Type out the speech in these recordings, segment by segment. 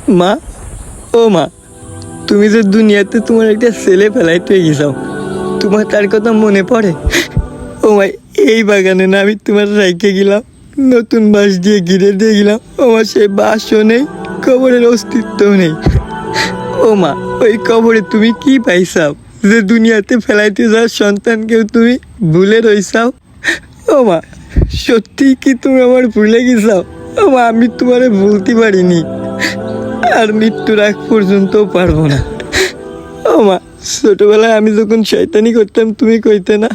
মা, ও মা, তুমি যে দুনিয়াতে তোমার একটা ছেলে ফেলাইতে গেছাও, তোমার তার কথা মনে পড়ে? ও মা, এই বাগানে না আমি তোমার রাইখে গেলাম, নতুন বাঁশ দিয়ে ঘিরে দিয়ে গেলাম, আমার সেই বাঁশও নেই, কবরের অস্তিত্বও নেই। ও মা, ওই কবরে তুমি কি পাইছাও যে দুনিয়াতে ফেলাইতে যাওয়ার সন্তানকেও তুমি ভুলে রইছাও? ও মা, সত্যি কি তুমি আমার ভুলে গেছাও? ও মা, আমি তোমারে ভুলতে পারিনি, আর মৃত্যুর আগ পর্যন্তও পারবো না। ও মা, ছোটবেলায় আমি যখন শয়তানি করতাম তুমি কইতে না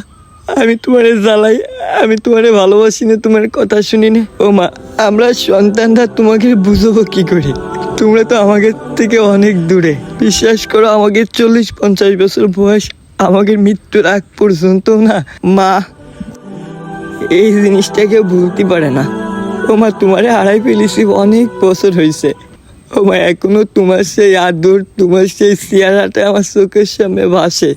আমি তোমারে জ্বালাই, আমি তোমারে ভালোবাসি না, তোমার কথা শুনি না। ও মা, আমরা সন্তানরা তোমাকে বুঝবো কি করে? তোমরা তো আমাদের থেকে অনেক দূরে। বিশ্বাস করো, আমাকে 40-50 বছর বয়স, আমাকে মৃত্যুর আগ পর্যন্ত না মা এই জিনিসটাকে ভুলতে পারে না। ও মা, তোমারে হারাই ফেলেছি, অনেক বছর হয়েছে। ও মা, এখনো তোমার সেই আদর, তোমার সেই চেহারাটা আমার চোখের সামনে ভাসে।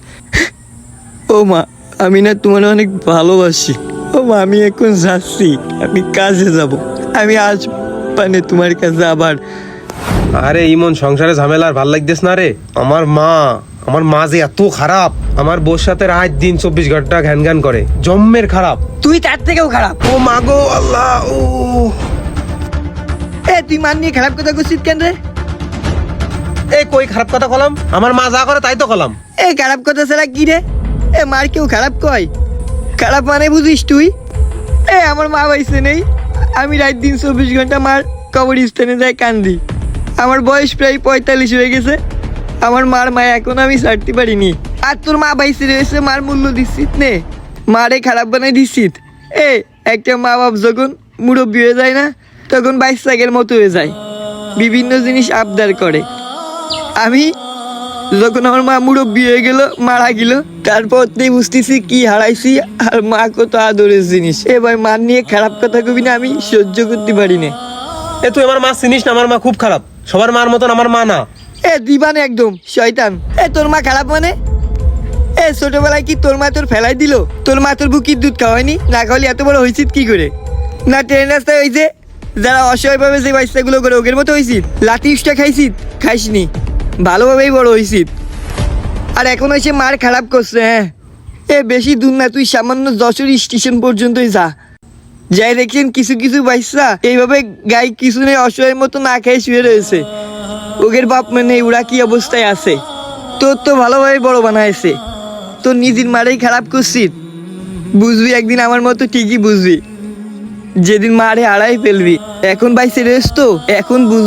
ও মা, আমি না তোমার অনেক ভালোবাসি। ও মা, আমি এখন যাচ্ছি, আমি কাজে যাব, আমি আজ পানে তোমার কাছে আবার। আরে ইমন, সংসারে ঝামেলা আর ভাল লাগতেছ না রে। আমার মা যে এত খারাপ, আমার বউর সাথে রাত দিন 24 ঘন্টা ঘ্যান ঘ্যান করে, জম্মের খারাপ। তুই তার থেকেও খারাপ। ও মা গো আল্লাহ, ও তুই মান নিয়ে খারাপ কথা করছিস কেন রে? কই খারাপ কথা কলাম? আমার মা যা করে তাই তো কলাম। খারাপ কথা ছাড়া কি রে? মার কেউ খারাপ কয়? খারাপ মানে বুঝিস তুই? আমার মা বাইসে নেই, আমি রাত দিন 24 ঘন্টা মার কবরস্থানে যাই কান্দি। আমার বয়স প্রায় 45 হয়ে গেছে, আমার মার মায়া এখন আমি ছাড়তে পারিনি। আর তোর মা বাইসে রয়েছে, মার মূল্য দিচ্ছিস নে, মারে খারাপ বানাই দিচ্ছিস। একটা মা বাপ যখন মুরব্বী হয়ে যায় না, তখন বাইশাকের মতো হয়ে যায়, বিভিন্ন জিনিস আবদার করে। আমি যখন আমার মা মুরব্বী হয়ে গেল, মারা গেল, তারপর তুই বুঝতেছি কি হারাইছি, আর মা কত আদরের জিনিস। ভাই, মার নিয়ে খারাপ কথা কবি না, আমি সহ্য করতে পারি না। তুই আমার মা চিনিস না? আমার মা খুব খারাপ, সবার মার মতন আমার মা না। দিবানে একদম শয়তান। তোর মা খারাপ মানে? ছোটবেলায় কি তোর মা তোর ফেলাই দিল? তোর মা তোর বুকির দুধ খাওয়ায়নি? না খাওয়ালি এত বড় হয়েছিস কি করে? না ট্রেন রাস্তায় হয়েছে যারা অসহায়ভাবে যে বাচ্চাগুলো করে ওদের মতো হয়েছিস? লাঠি উষ্টা খাইছিস? খাইসনি, ভালোভাবেই বড় হয়েছিস। আর এখন এসে মার খারাপ করছে। বেশি দূর না, তুই সামান্য যশোর স্টেশন পর্যন্তই যা, যাই দেখছেন কিছু কিছু বাচ্চা এইভাবে গায়ে কিছু নেই, অসহায়ের মতো না খেয়ে শুয়ে রয়েছে, ওদের বাপ মানে ওরা কি অবস্থায় আছে? তোর তো ভালোভাবে বড় বানাইছে, তোর নিজের মারেই খারাপ করছিস। বুঝবি একদিন, আমার মতো ঠিকই বুঝবি, যেদিন মারে হারাই ফেলবি। এখন বাইসে রেস তো, এখন বুঝ।